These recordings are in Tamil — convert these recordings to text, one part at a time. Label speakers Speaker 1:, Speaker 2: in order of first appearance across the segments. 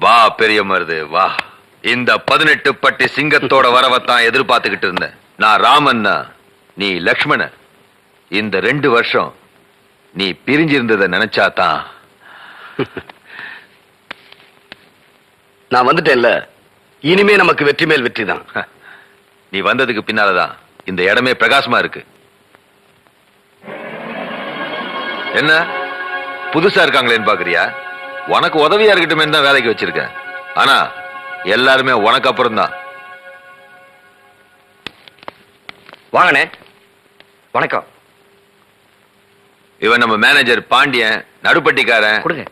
Speaker 1: வா பெரிய மருது வா. இந்த 18 பட்டி சிங்கத்தோட வரவத்தான் எதிர்பார்த்துக்கிட்டு இருந்தேன். நான் ராமன்னா, நீ லக்ஷ்மண. இந்த 2 வருஷம் நீ பிரிஞ்சிருந்ததை நினைச்சாதான்.
Speaker 2: நான் வந்துட்டேன்ல, இனிமே நமக்கு வெற்றி மேல் வெற்றி தான்.
Speaker 1: நீ வந்ததுக்கு பின்னாலதான் இந்த இடமே பிரகாசமா இருக்கு. என்ன புதுசா இருக்காங்களேன்னு பாக்குறியா? உனக்கு உதவியா இருக்கட்டுமே தான் வேலைக்கு வச்சிருக்கேன். ஆனா எல்லாருமே உனக்கு அப்புறம் தான்.
Speaker 2: வாங்கண்ணே. வணக்கம்.
Speaker 1: இவன் நம்ம மேனேஜர் பாண்டியன், நடுப்பட்டிக்காரன்.
Speaker 2: கொடுங்க.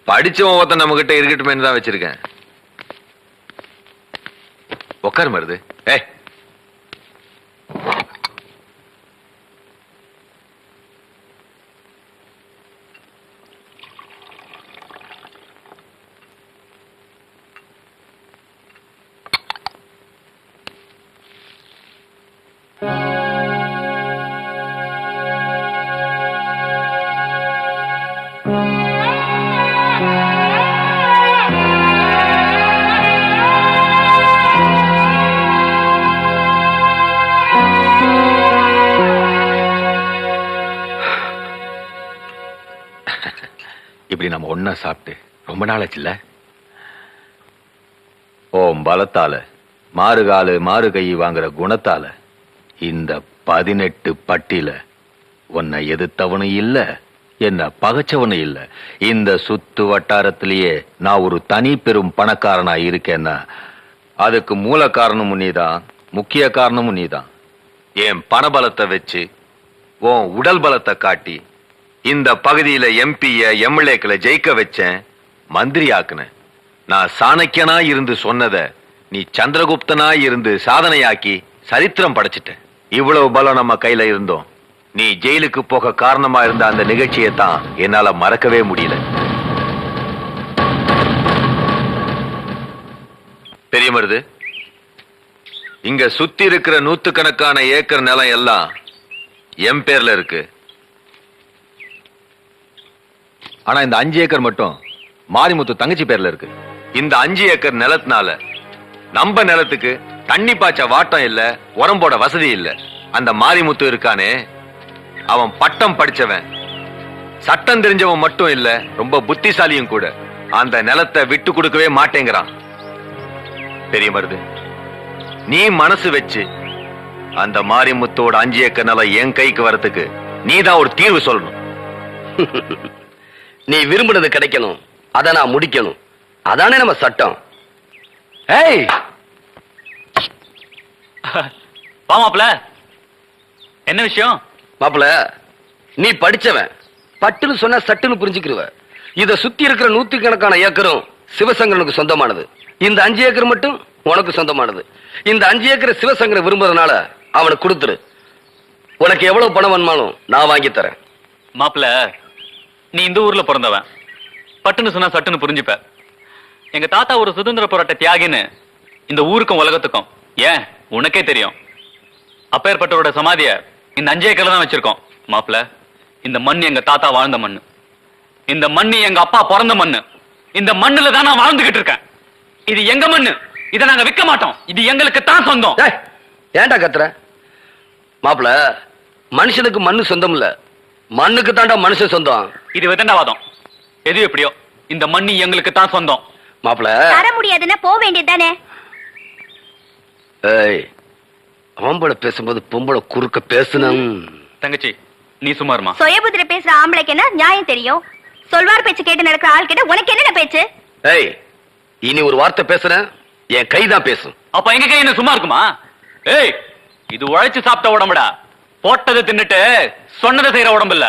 Speaker 1: படிச்சவன் ஒருத்தன் நம்ம கிட்ட இருக்கட்டுமே தான் வச்சிருக்கேன். உட்கார் மருது. ஏய், இப்படி நம்ம ஒன்னா சாப்பிட்டு ரொம்ப நாளாச்சுல்ல? ஓம் பலத்தால மாறுகாலு மாறு கை வாங்குற குணத்தால இந்த 18 பட்டியில உன்னை எதிர்த்தவனும் இல்ல, என்ன பகைச்சவனும் இல்ல. இந்த சுத்து வட்டாரத்திலேயே நான் ஒரு தனி பெரும் பணக்காரனா இருக்கேன்னா அதுக்கு மூல காரணமும் நீதான், முக்கிய காரணமும் நீதான். என் பணபலத்தை வச்சு உன் உடல் பலத்தை காட்டி இந்த பகுதியில எம்பிய எம்எல்ஏக்களை ஜெயிக்க வச்சேன், மந்திரி ஆக்குனேன். நான் சாணக்கியனா இருந்து சொன்னதை நீ சந்திரகுப்தனா இருந்து சாதனையாக்கி சரித்திரம் படைச்சிட்டேன். இவ்வளவு பலம் நம்ம கையில இருந்தோம். நீ ஜெயிலுக்கு போக காரணமா இருந்த அந்த நிகழ்ச்சியை தான் என்னால மறக்கவே முடியல. பெரிய மருது, இங்க சுத்தி இருக்கிற 100கணக்கான ஏக்கர் நிலம் எல்லாம் என் பேர்ல இருக்கு. ஆனா இந்த 5 ஏக்கர் மட்டும் மாரிமுத்து தங்கச்சி பேர்ல இருக்கு. இந்த 5 ஏக்கர் நிலத்தினால நம்ம நிலத்துக்கு தண்ணி பாய்ச்ச வாட்டம் இல்ல, உரம் போட வசதி இல்ல. அந்த மாரிமுத்து இருக்கானே, அவன் பட்டம் படிச்சவன், சட்டம் தெரிஞ்சவன் மட்டும் இல்ல, ரொம்ப புத்திசாலியும் கூட. அந்த நிலத்தை விட்டு கொடுக்கவே மாட்டேங்கிறான். பெரிய மருது, நீ மனசு வச்சு அந்த மாரிமுத்தோட 5 ஏக்கர் நிலம் என் கைக்கு வரதுக்கு நீதான் ஒரு தீர்வு சொல்லணும்.
Speaker 2: நீ விரும்பினது கிடைக்கணும், அதை நான் முடிக்கணும். அதானே நம்ம சட்டம்.
Speaker 3: ஏய் வா மாப்ள, என்ன விஷயம்?
Speaker 2: மாப்பிள, நீ படிச்சவன், பட்டுன்னு சொன்ன சட்டுன்னு புரிஞ்சுக்கிருவ. இத சுத்தி இருக்கிற 100கணக்கான ஏக்கரும் சிவசங்கரனுக்கு சொந்தமானது. இந்த 5 ஏக்கர் மட்டும் உனக்கு சொந்தமானது. இந்த 5 ஏக்கர் சிவசங்கரன் விரும்புறதுனால அவனுக்கு கொடுத்துரு. உனக்கு எவ்வளவு பணம் வேணுமாலும் நான் வாங்கி தரேன்.
Speaker 3: மாப்ள, நீ இந்த ஊர்ல பிறந்தவன், பட்டுன்னு சொன்னா சட்டுன்னு புரிஞ்சுப்ப. எங்க தாத்தா ஒரு சுதந்திர போராட்ட தியாகின்னு இந்த ஊருக்கும் உலகத்துக்கும் ஏன் உனக்கே தெரியும். அப்பேற்பட்டவரோட சமாதிய இந்த 5 ஏக்கர்ல தான் வச்சிருக்கோம். மாப்ள, இந்த மண் எங்க தாத்தா வாழ்ந்த மண்ணு, இந்த மண்ணு எங்க அப்பா பிறந்த மண்ணு, இந்த மண்ணுல தான் நான் வாழ்ந்துகிட்டு இருக்கேன். இது எங்க மண்ணு, இதை நாங்க விற்க மாட்டோம். இது எங்களுக்கு தான் சொந்தம்.
Speaker 2: ஏன்டா கத்துற? மாப்பிள, மனுஷனுக்கு மண்ணு சொந்தம் இல்ல, மண்ணுக்கு தாண்டா மனுஷன் சொந்தம்.
Speaker 3: இது விதண்டாவாதம். எது எப்படியோ இந்த மண்ணு எங்களுக்கு தான் சொந்தம்.
Speaker 2: மாப்பிள,
Speaker 4: தர முடியாதுன்னா போக வேண்டியதுதானே.
Speaker 2: ஏய், ஆம்பளை பேசும்போது பொம்பளை குறுக்க பேசணும்.
Speaker 3: தங்கச்சி, நீ சுமாருமா?
Speaker 4: சுயபுத்திர பேசுற ஆம்பளைக்கு என்ன நியாயம் தெரியும்? சொல்வார் பேச்சு கேட்டு நடக்கிற ஆள் கிட்ட உனக்கு என்ன பேச்சு?
Speaker 2: ஏய், இனி ஒரு வார்த்தை பேசுற என் கைதான் பேசும்.
Speaker 3: அப்ப எங்க கை என்ன சும்மா இருக்குமா? ஏய், இது உழைச்சு சாப்பிட்ட உடம்புடா. போட்டதை தின்னுட்டு சொன்னதை செய்யற உடம்பு இல்ல.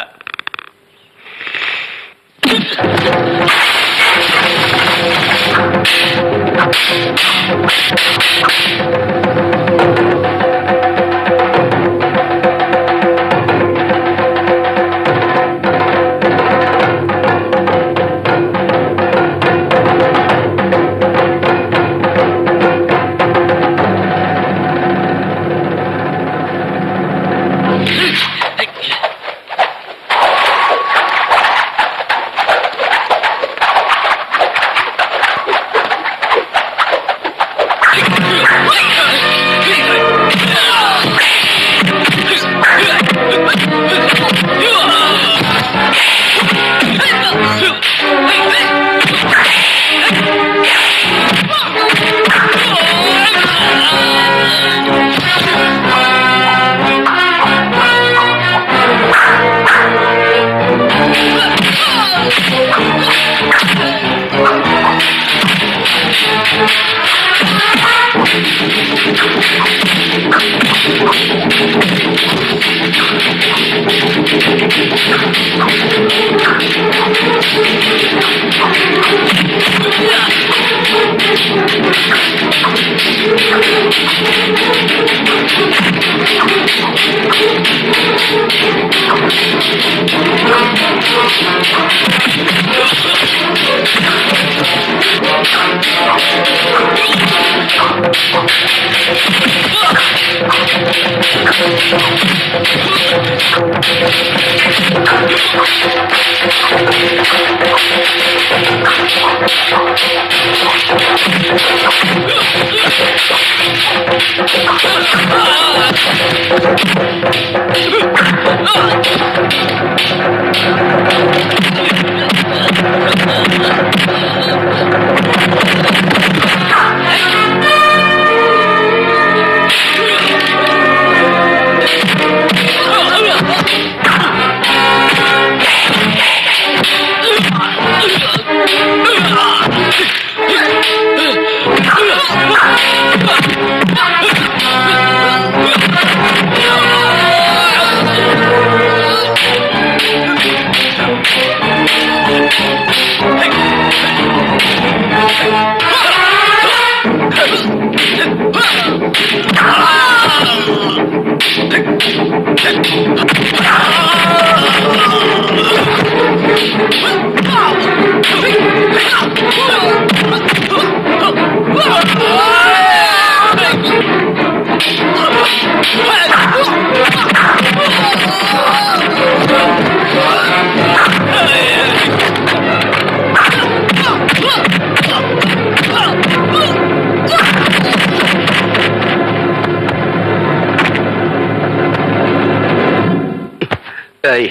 Speaker 2: ஏய்,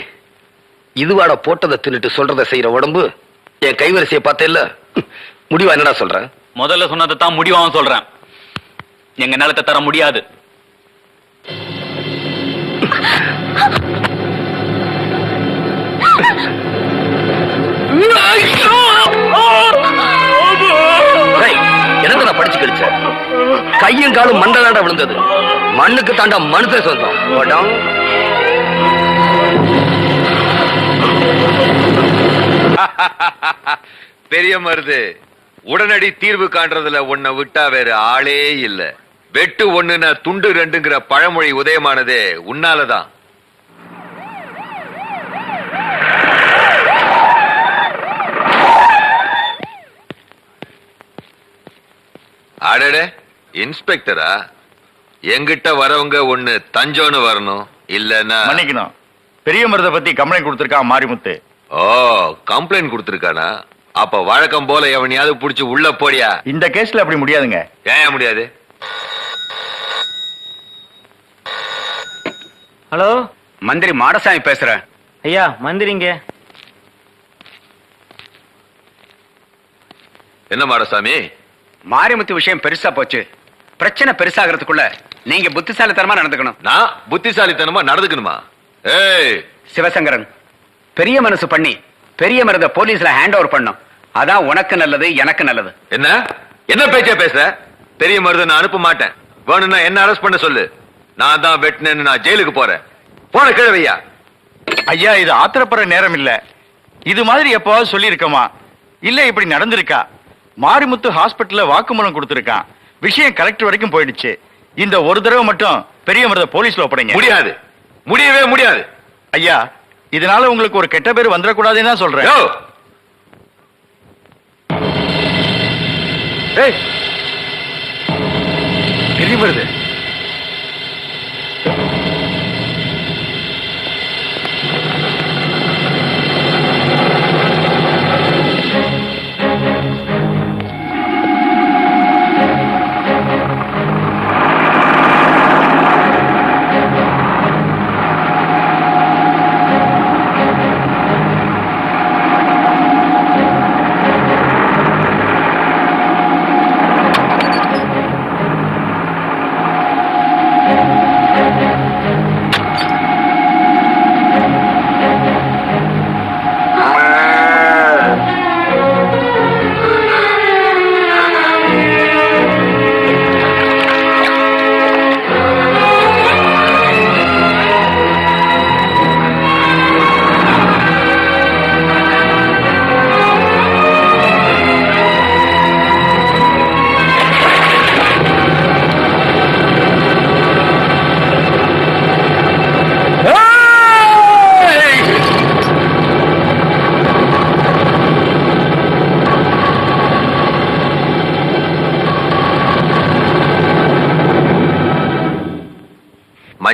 Speaker 2: இதுவாட போட்டதை தின்னுட்டு சொல்றத செய்யற உடம்பு என் கைவரிசையை பார்த்தேல்ல, முடிவா என்னடா சொல்ற?
Speaker 3: முதல்ல சொன்னதை தான் முடிவாவும் சொல்றேன். எங்க நிலத்தை தர முடியாது.
Speaker 2: எனக்கு படிச்சு கழிச்ச கையும் காலும் மண்டலாண்டா விழுந்தது. மண்ணுக்கு தாண்டா மனுஷன் சொந்தம். போடாம்.
Speaker 1: பெரிய மருது, உடனடி தீர்வு காண்றதுல உன்னை விட்டா வேற ஆளே இல்ல. வெட்டு ஒண்ணுன துண்டு ரெண்டுங்கிற பழமொழி உதயமானதே உன்னாலதான். அடடே, இன்ஸ்பெக்டரா? எங்கிட்ட வரவங்க ஒண்ணு தஞ்சோன்னு வரணும், இல்லன்னா
Speaker 5: மன்னிக்கணும். பெரிய மருதை பத்தி கம்ப்ளைண்ட் கொடுத்திருக்கான் மாரிமுத்து.
Speaker 1: ஓ, கம்ப்ளைண்ட் கொடுத்திருக்கானா? அப்ப வழக்கம் போல எவனையாவது புடிச்சு உள்ள போடியா.
Speaker 5: இந்த கேஸ்ல அப்படி முடியாதுங்க.
Speaker 1: ஏன் முடியாது?
Speaker 6: ஹலோ,
Speaker 2: மந்திரி மாடசாமி பேசுறேன்.
Speaker 6: ஐயா மந்திரிங்க.
Speaker 1: என்ன மாடசாமி?
Speaker 2: மாரிமுத்து விஷயம் பெருசா போச்சு. பிரச்சனை பெருசாகிறதுக்குள்ள நீங்க புத்திசாலித்தனமா நடந்துக்கணும்.
Speaker 1: நான் புத்திசாலித்தனமா நடந்துக்கணுமா? ஏய்
Speaker 2: சிவசங்கரன், பெரிய மனசு பண்ணி பெரிய மருத போலீஸ்ல ஹேண்ட் ஓவர் பண்ணும். அதான் உனக்கு நல்லது, எனக்கு நல்லது.
Speaker 1: என்ன என்ன பேச்சா பேச? பெரிய மருத நான் அனுப்ப மாட்டேன். வேணும்னா என்ன அரெஸ்ட் பண்ண சொல்லு. நான் தான் வெட்டினேன்னு நான் ஜெயிலுக்கு போறேன். போன கிழவையா.
Speaker 5: ஐயா, இது ஆத்திரப்படுற நேரம் இல்ல. இது மாதிரி எப்பவாவது சொல்லி இருக்கமா? இல்ல இப்படி நடந்திருக்கா? மாரிமுத்து ஹாஸ்பிட்டல்ல வாக்குமூலம் கொடுத்திருக்கான். விஷயம் கலெக்டர் வரைக்கும் போயிடுச்சு. இந்த ஒரு தடவை மட்டும் பெரிய மருத போலீஸ்ல ஒப்படைங்க.
Speaker 1: முடியாது, முடியவே முடியாது.
Speaker 5: ஐயா, இதனால உங்களுக்கு ஒரு கெட்ட பேர் வந்துடக்கூடாதுன்னு தான் சொல்றேன்.
Speaker 1: யோ! ஏய், பெரிய மருது,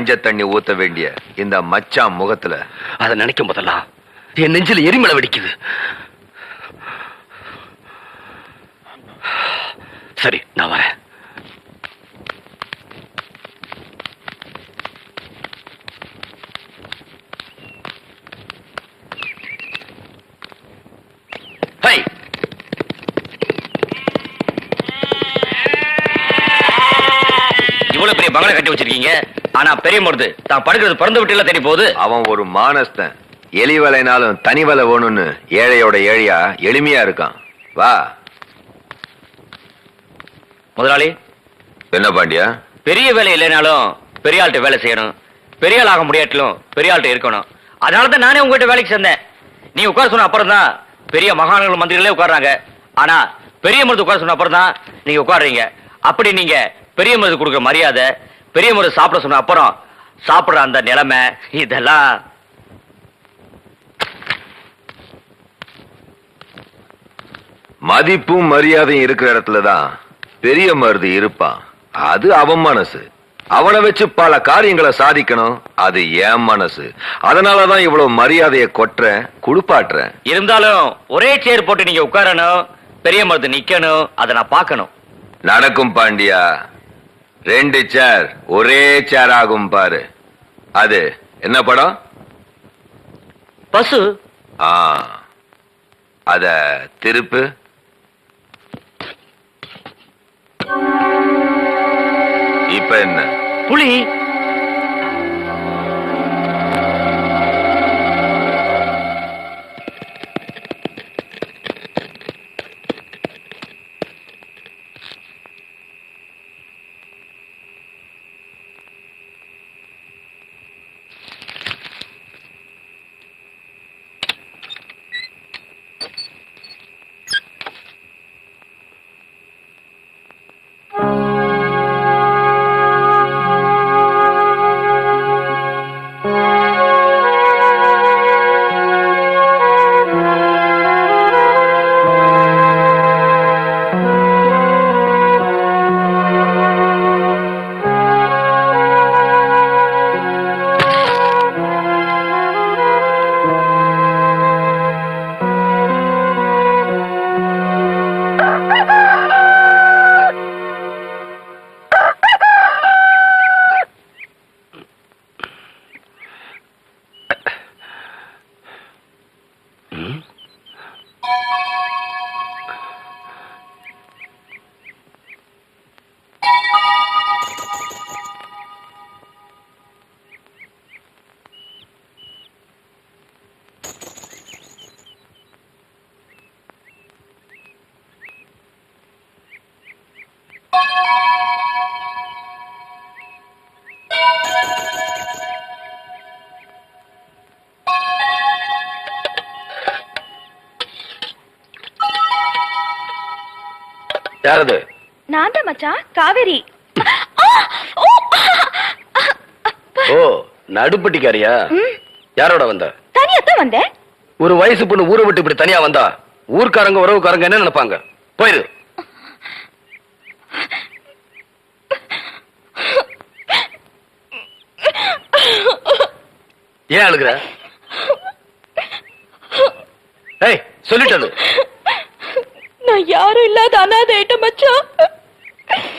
Speaker 1: மஞ்ச தண்ணி ஊத்த வேண்டிய இந்த மச்சான் முகத்துல
Speaker 2: அதை நினைக்கும் போதெல்லாம் என் நெஞ்சில எரிமலை வெடிக்குது. சரி, நான் வரேன். ஹை, இவ்வளவு பெரிய பங்களா கட்டி வச்சிருக்கீங்க, ஆனா பெரிய மருது தான் படுக்கிறது பிறந்த விட்டு தேடி போகுது.
Speaker 1: அவன் ஒரு மானஸ்தன். எலி வலைனாலும் தனி வலை வேணும்னு ஏழையோட ஏழையா எளிமையா இருக்கான். வா.
Speaker 2: முதலாளி,
Speaker 1: என்ன பாண்டியா?
Speaker 2: பெரிய வேலை இல்லைனாலும் பெரிய ஆள்கிட்ட வேலை செய்யணும், பெரிய ஆள் ஆக முடியாட்டிலும் பெரிய ஆள்கிட்ட இருக்கணும். அதனாலதான் நானே உங்ககிட்ட வேலைக்கு சேர்ந்தேன். நீ உட்கார சொன்ன அப்புறம் தான் பெரிய மகாநகர மந்திரிகளே உட்கார்றாங்க. ஆனா பெரிய மருது உட்கார சொன்ன அப்புறம் தான் நீங்க உட்காடுறீங்க. அப்படி நீங்க பெரிய மருது கொடுக்குற மரியாதை, பெரிய மருது சாப்பிட சொன்ன அப்புறம் சாப்பிடுற அந்த நிலைமை, இதெல்லாம்
Speaker 1: மதிப்பும் மரியாதையும் இருக்கிற இடத்துலதான் பெரிய மருது இருப்பான். அது அவன் மனசு. அவனை வச்சு பல காரியங்களை சாதிக்கணும். அது என் மனசு. அதனாலதான் இவ்வளவு மரியாதையை கொட்டுறேன், குளிப்பாட்டுறேன்.
Speaker 2: இருந்தாலும் ஒரே சேர் போட்டு நீங்க உட்காரணும், பெரிய மருது நிக்கணும். அதை நான் பார்க்கணும்.
Speaker 1: நடக்கும் பாண்டியா. 2 சேர் ஒரே சேர் ஆகும் பாரு. அது என்ன படம்?
Speaker 2: பசு.
Speaker 1: அத திருப்பு. இப்ப என்ன?
Speaker 2: புலி. யாரது?
Speaker 4: நான் தான் மச்சான், காவேரி.
Speaker 2: ஓ, நடுப்பட்டிக்காரியா? யாரோட வந்த?
Speaker 4: தனியாத்தான் வந்தேன்.
Speaker 2: ஒரு வயசு பொண்ணு ஊரை விட்டு இப்படி தனியா வந்தா ஊர்க்காரங்க உறவுக்காரங்க என்ன நினைப்பாங்க? போயிரு. ஏன் அழுகுற? ஏய், சொல்லிட்டது.
Speaker 4: நான் யாரும் இல்லாத அனாதை ஆயிட்ட மச்சான்.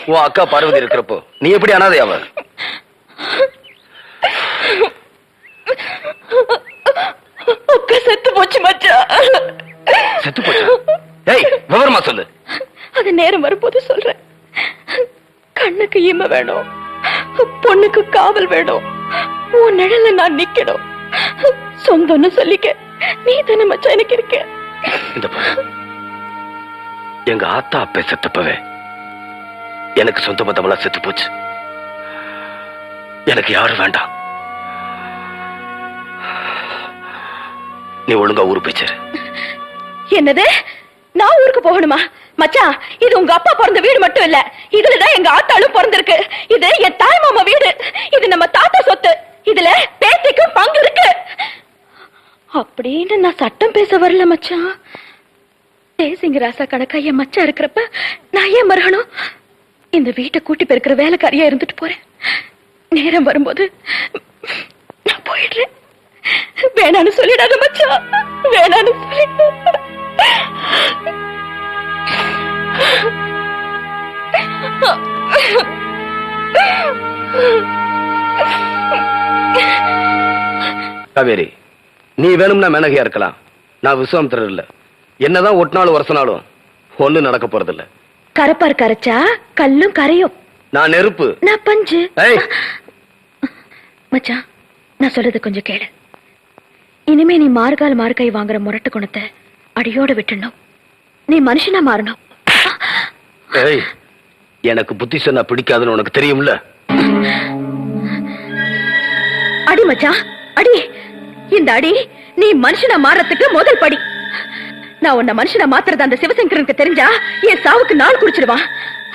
Speaker 2: உன் அக்கா பார்வதி இருக்கிறப்போ நீ எப்படி அனாதையாவ?
Speaker 4: அக்கா செத்து போச்சு மச்சான்.
Speaker 2: செத்து போச்சு? ஏய், விவரமா சொல்லு.
Speaker 4: அது நேரம் வரும்போது சொல்றேன். கண்ணுக்கு ஈம வேணும், பொண்ணுக்கு காவல் வேணும், உன் நிழல நான் நிக்கணும். சொந்தம்னு சொல்லிக்க நீ தானே மச்சான் எனக்கு இருக்க.
Speaker 2: இந்த பாரு, எங்க ஆத்தா அப்பே செத்தப்பவே எனக்கு சொந்த பந்தமெல்லாம் செத்து போச்சு. எனக்கு யாரும் வேண்டாம். நீ ஒழுங்கா ஊரு போய்ச்சரு.
Speaker 4: என்னது? நான் ஊருக்கு போகணுமா? மச்சான், இது உங்க அப்பா பிறந்த வீடு மட்டும் இல்ல, இதுலதான் எங்க ஆத்தாளும் பிறந்திருக்கு. இது என் தாய் மாமா வீடு. இது நம்ம தாத்தா சொத்து. இதுல பேத்திக்கும் பங்கு இருக்கு. அப்படின்னு நான் சட்டம் பேச வரல மச்சான். தேசிங்க ராசா கணக்கா என் மச்சான் இருக்கிறப்ப நான் ஏன் மறக்கணும்? இந்த வீட்டை கூட்டி பெருக்கிற வேலைக்காரியா இருந்துட்டு போறேன். நேரம் வரும்போது நான் போயிடுறேன். வேணான்னு சொல்லிடாத மச்சான், வேணான்னு சொல்லிடாத.
Speaker 2: காவேரி, நீ வேணும்னா மேனகையா இருக்கலாம், நான் விஸ்வாமித்திரர் இல்ல. என்னதான் ஒட்டினாலும் வருஷனாலும் ஒண்ணு நடக்க போறதில்ல.
Speaker 4: கரப்பார் கரைச்சா கல்லும் கரையும்.
Speaker 2: நான் நெருப்பு,
Speaker 4: நான் பஞ்சு.
Speaker 2: ஏய்.
Speaker 4: மச்சான், நான் சொல்றது கொஞ்சம் கேளு. இனிமே நீ மார்கால் மார்கை வாங்குற முரட்டு குணத்தை அடியோட விட்டுணும். நீ மனுஷனா மாறணும்.
Speaker 2: ஏய், எனக்கு புத்தி சொன்னா பிடிக்காதுன்னு உனக்கு தெரியும்ல.
Speaker 4: அடி மச்சான், அடி. இந்த அடி நீ மனுஷனா மாறத்துக்கு முதல் படி. நான் உன்னை மனுஷனா மாத்துறது அந்த சிவசங்கரனுக்கு தெரிஞ்சா என் சாவுக்கு நாள் குறிச்சிடுவான்.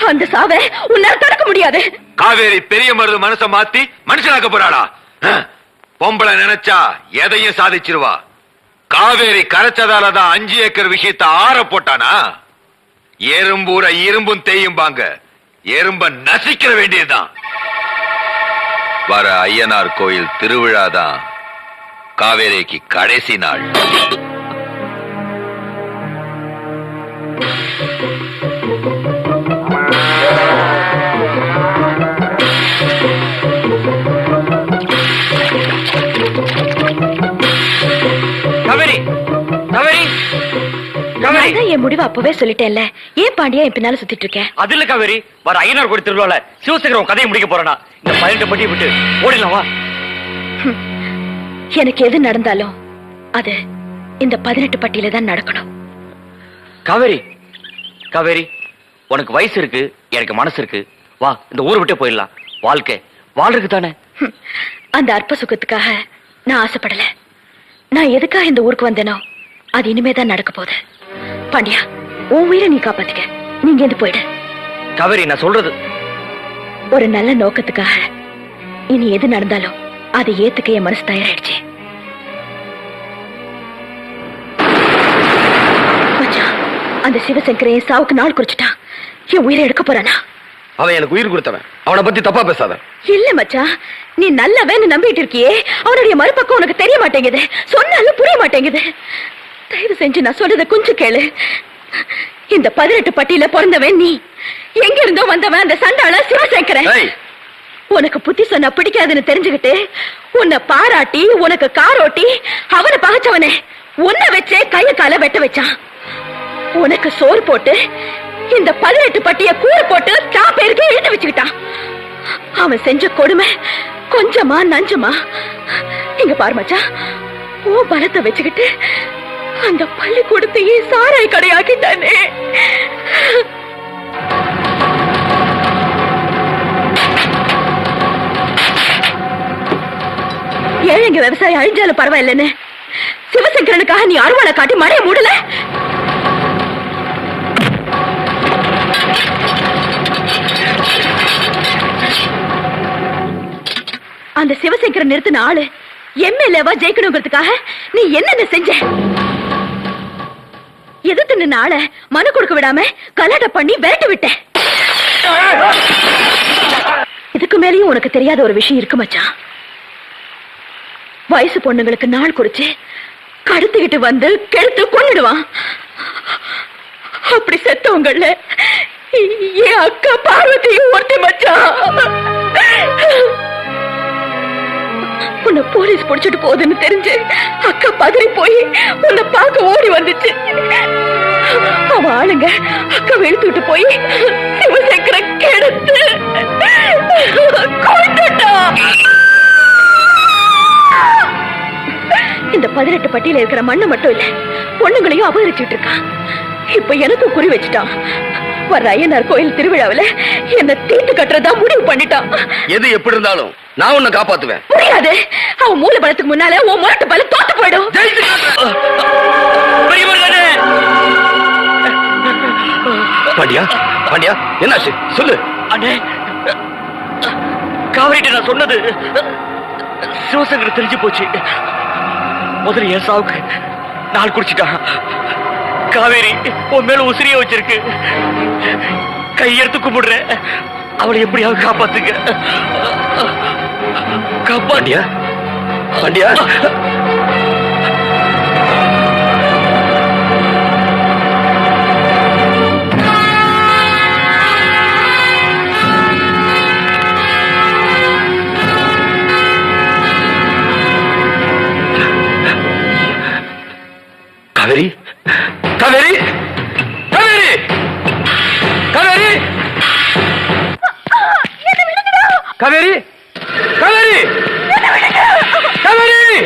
Speaker 4: அந்த சாவை உன்னால தடுக்க முடியாது.
Speaker 1: காவேரி பெரிய மருது மனச மாத்தி மனுஷனாக்க போறாளா? பொம்பளை நினைச்சா எதையும் சாதிச்சிருவா. காவேரி கரைச்சதாலதான் 5 ஏக்கர் விஷயத்தை ஆற போட்டானா? எறும்பூர இரும்பும் தேயும்பாங்க, எறும்ப நசிக்கிற வேண்டியதுதான். வர ஐயனார் கோயில் திருவிழாதான் காவேரிக்கு கடைசி நாள்.
Speaker 2: காவேரி, காவேரி, காவேரி.
Speaker 4: நான் என் முடிவை அப்பவே சொல்லிட்டேன்ல. ஏன் பாண்டியா என் பின்னால சுத்திட்டு இருக்கேன்?
Speaker 6: அது இல்ல காவேரி, வர ஐயனார் கோயில் திருவிழால சிவசங்கரம் கதையை முடிக்க போறேனா? இந்த 18 பட்டியை விட்டு ஓடிடலாம் வா.
Speaker 4: எனக்கு எது நடந்தாலும் அது இந்த 18 பட்டியில தான் நடக்கணும்.
Speaker 6: காவேரி, காவேரி, உனக்கு வயசு இருக்கு, எனக்கு மனசு இருக்கு. வா, இந்த ஊரை விட்டே போயிடலாம். வாழ்க்கை வாழ்றதுக்கு தானே.
Speaker 4: அந்த அற்ப சுகத்துக்காக நான் ஆசைப்படல. நான் எதுக்காக இந்த ஊருக்கு வந்தேனோ அது இனிமேதான் நடக்க போகுது. பாண்டியா, உன் உயிரை நீ காப்பாத்திக்க. நீங்க இருந்து போயிடு.
Speaker 6: காவேரி, நான் சொல்றது
Speaker 4: ஒரு நல்ல நோக்கத்துக்காக இனி எது நடந்தாலும் அதை ஏத்துக்க என் மனசு தயாராயிடுச்சு. மச்சான், அந்த சிவசங்கரையை சாவுக்கு நாள் குறிச்சிட்டான். என் உயிரை எடுக்க போறானா?
Speaker 2: அவன் எனக்கு உயிர் கொடுத்தவன், அவனை பத்தி தப்பா பேசாத.
Speaker 4: இல்ல மச்சான், நீ நல்லவன்னு நம்பிட்டு இருக்கியே, அவனுடைய மறுபக்கம் உனக்கு தெரிய மாட்டேங்குது. சொன்னாலும் புரிய மாட்டேங்குது. தயவு செஞ்சு நான் சொல்றத கொஞ்சம் கேளு. இந்த 18 பட்டியில பிறந்தவன் நீ. எங்க இருந்தோ வந்தவன் அந்த சண்டாள சிவசங்கரன். உனக்கு புத்தி சொன்னா பிடிக்காதுன்னு தெரிஞ்சுக்கிட்டு உன்னை பாராட்டி உனக்கு காரோட்டி அவனை பகைச்சவனே உன்னை வச்சே கைய கால வெட்ட வச்சான். உனக்கு சோறு போட்டு இந்த 18 பட்டிய கூறு போட்டு தான் பேருக்கு எழுதி வச்சுக்கிட்டான். அவன் செஞ்ச கொடுமை கொஞ்சமா நஞ்சமா? இங்க பாரு மச்சான், ஓ பலத்தை வச்சுக்கிட்டு அந்த பள்ளிக்கூடத்தையே சாராய் கடையாக்கிட்டானே. ஏழைங்க விவசாயம் அழிஞ்சாலும் பரவாயில்லன்னு சிவசங்கரனுக்காக நீ அருவாளை காட்டி மழையை மூடல. அந்த சிவசங்கரன் நிறுத்தின ஆளு எம்எல்ஏவா ஜெயிக்கணுங்கிறதுக்காக நீ என்னென்ன செஞ்ச? எதிர்த்து நின்ன ஆள மனு கொடுக்க விடாம கலாட்ட பண்ணி விரட்டி விட்ட. இதுக்கு மேலேயும் உனக்கு தெரியாத ஒரு விஷயம் இருக்கு மச்சான். வயசு பொண்ணுங்களுக்கு நாள் குறிச்சு கடத்திக்கிட்டு வந்து கெடுத்து கொன்னுடுவான். அப்படி செத்தவங்கள என் அக்கா பார்வதியும் ஒருத்தி மச்சான். உன்னை போலீஸ் பிடிச்சிட்டு போகுதுன்னு தெரிஞ்சு அக்கா பதறி போய் உன்னை பார்க்க ஓடி வந்துச்சு. அவ ஆளுங்க அக்கா வெளுத்துட்டு போய் சிவசங்கர கெடுத்து கொன்னுட்டா. இந்த 18 பட்டியல இருக்கிற மண்ணு மட்டும் இல்ல, பொண்ணுங்களையும் அபகரிச்சுட்டு இருக்கான். இப்ப எனக்கும் குறி வச்சுட்டான். வர்ற ஐயனார் கோயில் திருவிழாவில என்ன தீர்த்து கட்டுறதா முடிவு பண்ணிட்டான்.
Speaker 2: எது எப்படி இருந்தாலும் நான் உன்னை காப்பாத்துவேன்.
Speaker 4: முடியாது. அவன் மூல பலத்துக்கு முன்னால உன் முரட்டு பலம் தோத்து போயிடும்.
Speaker 2: பாண்டியா, பாண்டியா, என்னாச்சு சொல்லு.
Speaker 6: அண்ணே, காவேரிட்ட நான் சொன்னது சிவசங்கர் தெரிஞ்சு போச்சு. முதல்ல என் சாவுக்கு நாள் குடிச்சிட்டான். காவேரி உன் மேல உசிரிய வச்சிருக்கு. கையெடுத்து கும்பிடுற, அவளை எப்படியாவது காப்பாத்துங்க. பாண்டியா பாண்டியா காவேரி காவேரி காவேரி காவேரி காவேரி காவேரி காவேரி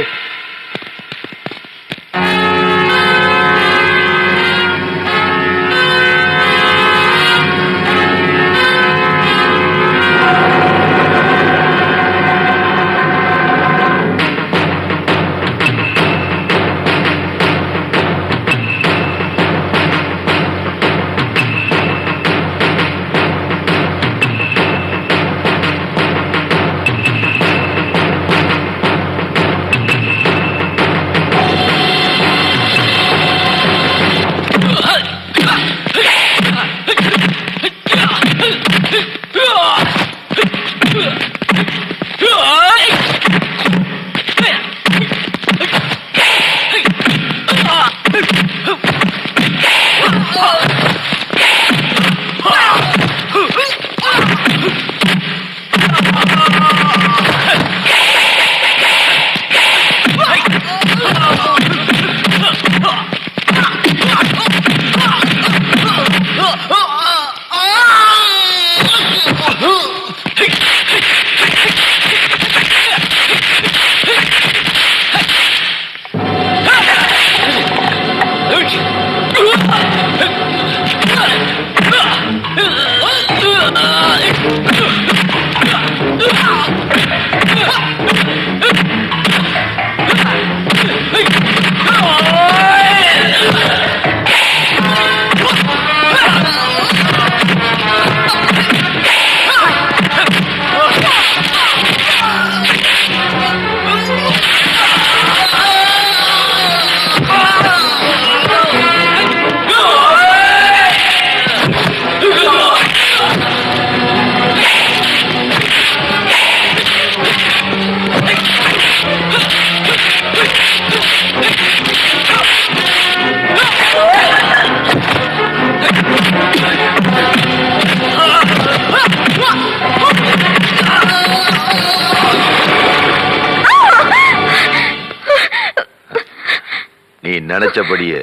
Speaker 1: நீ நினைச்சபடியே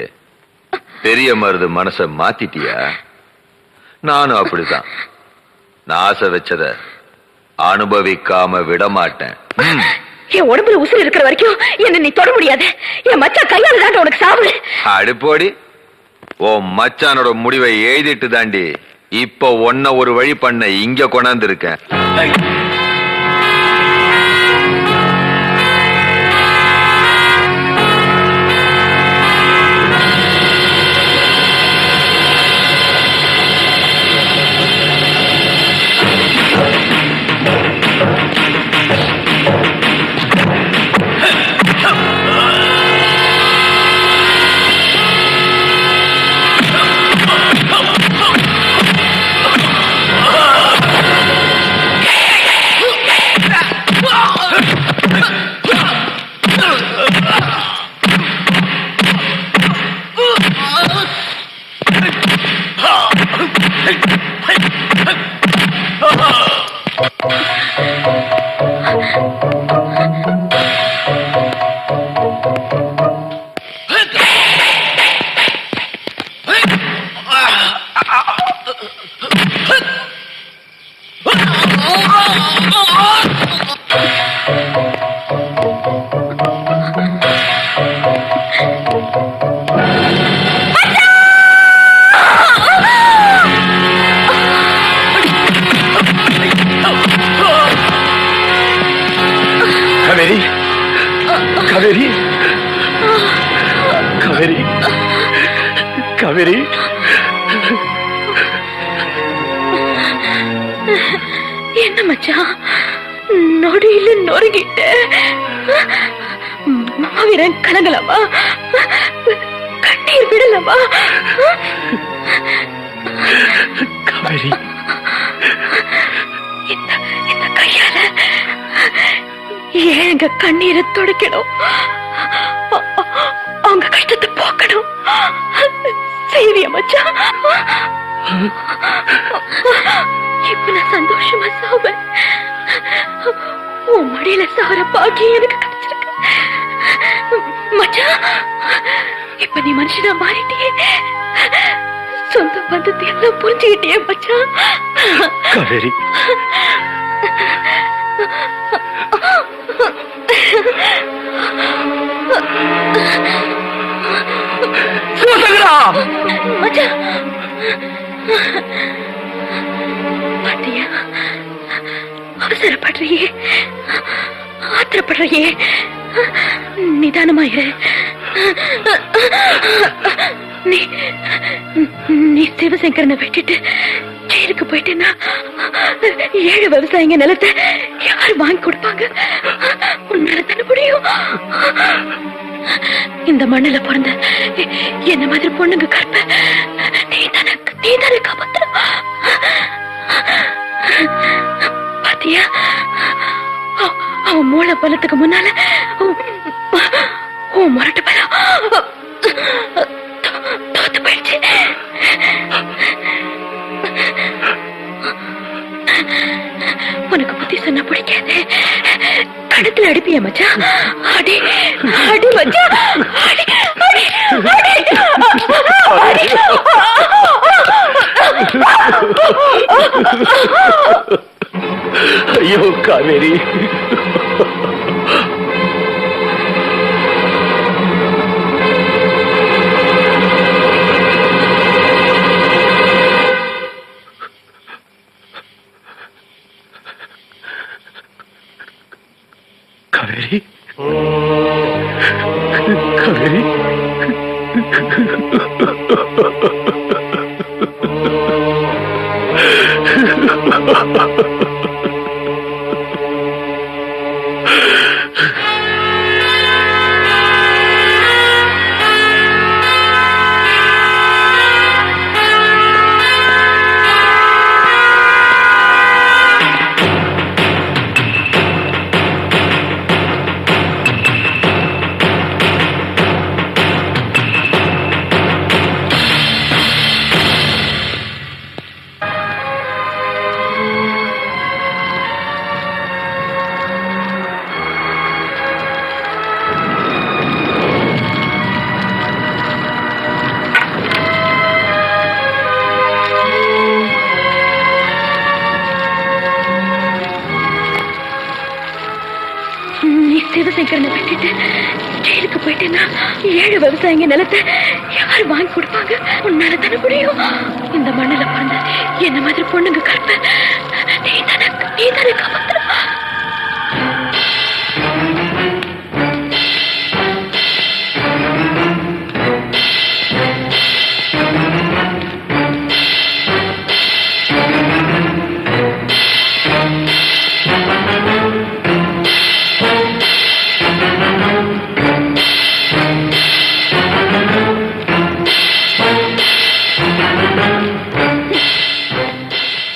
Speaker 1: பெரிய மருது மனச மாத்திட்டியா? நானும் அப்படித்தான். நான் ஆசை வச்சத அனுபவிக்காம விட மாட்டேன்.
Speaker 4: என் உடம்புல உசுறு இருக்கிற வரைக்கும் என்ன நீ தொட முடியாது. என் மச்சான் கையால தாண்டி உனக்கு சாவு.
Speaker 1: அடுப்போடி ஓ மச்சானோட முடிவை எழுதிட்டு தாண்டி இப்ப ஒன்ன ஒரு வழி பண்ண இங்க கொண்டாந்து இருக்கேன்.
Speaker 6: காவேரி காவேரி காவேரி
Speaker 4: என்ன மச்சான் நொடியில நொறுங்கிட்ட? மாவீரன் கலங்கலாமா? கண்ணீர் விடலாமா?
Speaker 6: காவேரி
Speaker 4: இந்த கையால ஏங்க கண்ணீரை துடைக்கணும், அவங்க கஷ்டத்தை போக்கணும். செய்விய மச்சான். இப்ப நான் சந்தோஷமா சாவேன். உன் மடியில சாவர பாக்கியம் எனக்கு கிடைச்சிருக்கு மச்சான். இப்ப நீ மனுஷனா மாறிட்டியே, சொந்த பந்தத்தை எல்லாம் புரிஞ்சுக்கிட்டியே மச்சான்.
Speaker 6: காவேரி,
Speaker 4: மச்சான் பாத்தியா, அவசரப்படுறியே, ஆத்திரப்படுறியே, நிதானமாயிரு. நீ சிவசங்கரனை வெட்டிட்டு ஜெயிலுக்கு போயிட்டேன்னா 7 விவசாயிங்க நிலத்தை யார் வாங்கி கொடுப்பாங்க? உன்னால தானே முடியும். இந்த மண்ணில பிறந்த என்ன மாதிரி பொண்ணுங்க கற்ப நீ தானே காப்பாத்த. பாத்தியா, அவன் மூளை பலத்துக்கு முன்னால உன் முரட்டு பலம் தோத்து போயிடுச்சு. உனக்கு புத்தி சொன்னா பிடிக்காது. கணத்துல அடிப்பிய மச்சான். அடி அடி மச்சான், அடி அடி அடி.
Speaker 6: ஐயோ காவேரி, காவேரி, காவேரி.
Speaker 4: சிவசங்கரனை வெட்டிட்டு ஜெயிலுக்கு போயிட்டேன்னா 7 விவசாயிங்க நிலத்தை யார் வாங்கி கொடுப்பாங்க? உன்னால தானே முடியும். இந்த மண்ணில பிறந்த என்ன மாதிரி பொண்ணுங்க கற்ப நீ தானே காப்பாத்த.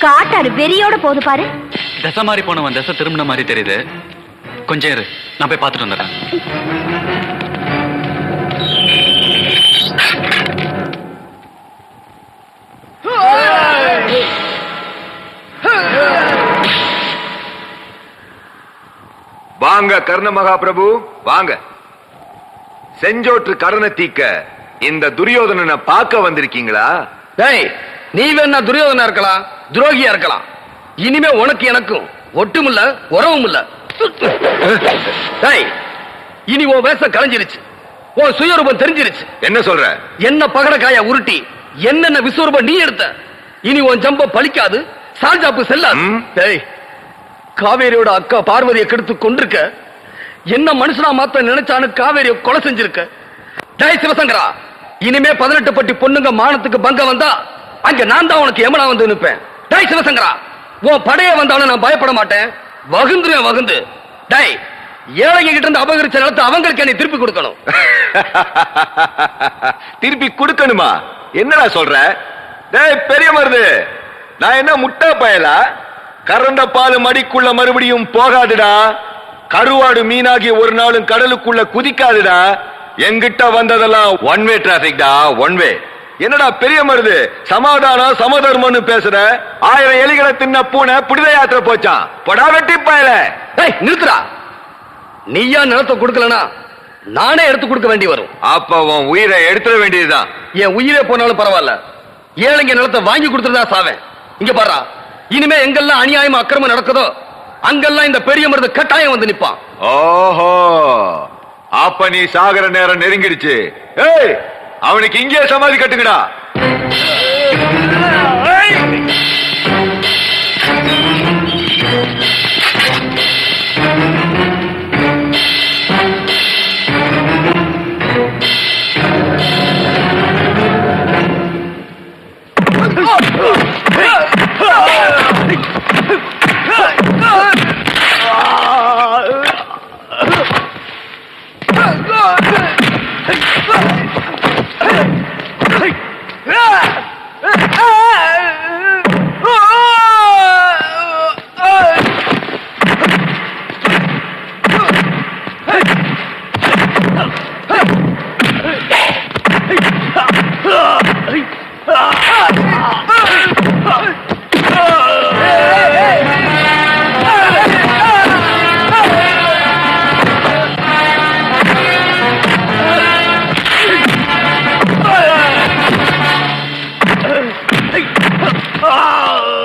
Speaker 4: காட்டாரு வெறியோட போது பாரு.
Speaker 3: தசை மாறி போனவன் தசை திரும்பின மாதிரி தெரியுது. கொஞ்சம் இரு, நான் போய் பார்த்துட்டு வந்துடுறேன்.
Speaker 1: வாங்க கர்ண மகாபிரபு வாங்க. செஞ்சோற்று கடனை தீக்க இந்த துரியோதனனை பார்க்க வந்திருக்கீங்களா?
Speaker 2: டேய், நீ வேணா துரியோதனா இருக்கலாம், துரோகியா இருக்கலாம். இனிமே உனக்கு எனக்கும் ஒட்டும் இல்ல, உறவும் இல்ல. டேய், இனி உன் வேஷம் கலைஞ்சிருச்சு, உன் சுயரூபம் தெரிஞ்சிருச்சு.
Speaker 1: என்ன சொல்ற?
Speaker 2: என்ன பகடக்காய உருட்டி என்னென்ன விஸ்வரூபம் நீ எடுத்த. இனி உன் ஜம்ப பலிக்காது, சால்ஜாப்பு செல்லாது. டேய், காவேரியோட அக்கா பார்வதியை கெடுத்து கொண்டிருக்க, என்ன மனுஷனா மாத்த நினைச்சானு காவேரியை கொலை செஞ்சிருக்க. டேய் சிவசங்கரா, இனிமே 18 பட்டி பொண்ணுங்க மானத்துக்கு பங்கம் வந்தா அங்க நான் தான் உனக்கு எமனா வந்து நிற்பேன். டேய் சிவசங்கரா, உன் படைய வந்தாலும் நான் பயப்பட மாட்டேன், வகுந்துருவேன் வகுந்து. டேய், ஏழைங்க கிட்ட இருந்து அபகரிச்ச நிலத்தை அவங்களுக்கு நீ திருப்பி கொடுக்கணும்.
Speaker 1: திருப்பி கொடுக்கணுமா? என்னடா சொல்ற? டேய் பெரிய மருது, நான் என்ன முட்டா பயலா? கறந்த பால் மடிக்குள்ள மறுபடியும் போகாதுடா. கருவாடு மீனாகி ஒரு நாளும் கடலுக்குள்ள குதிக்காதுடா. எங்கிட்ட வந்ததெல்லாம் ஒன் வே டிராபிக் டா, ஒன் வே. என்னடா பெரிய மருது சமாதானம் சமதர்மம்னு பேசுற? 1000 எலிகளை தின்ன பூனை புனித யாத்திரை போச்சான். படா வெட்டி பயல.
Speaker 2: நிறுத்துறா. நீயா நிலத்தை கொடுக்கலனா நானே எடுத்து கொடுக்க வேண்டி வரும்.
Speaker 1: அப்ப உன் உயிரை எடுத்துட வேண்டியதுதான்.
Speaker 2: என் உயிரே போனாலும் பரவாயில்ல, ஏழைங்க நிலத்தை வாங்கி கொடுத்துருந்தா சாவேன். இங்க பாரா, இனிமே எங்கெல்லாம் அநியாயமா அக்கிரமம் நடக்குதோ அங்கெல்லாம் இந்த பெரிய மருது கட்டாயம் வந்து நிப்பான்.
Speaker 1: ஓஹோ, அப்ப நீ சாகர நேரம் நெருங்கிடுச்சு. ஏய், அவனுக்கு இங்கே சமாதி கட்டுங்கடா.
Speaker 6: Ah!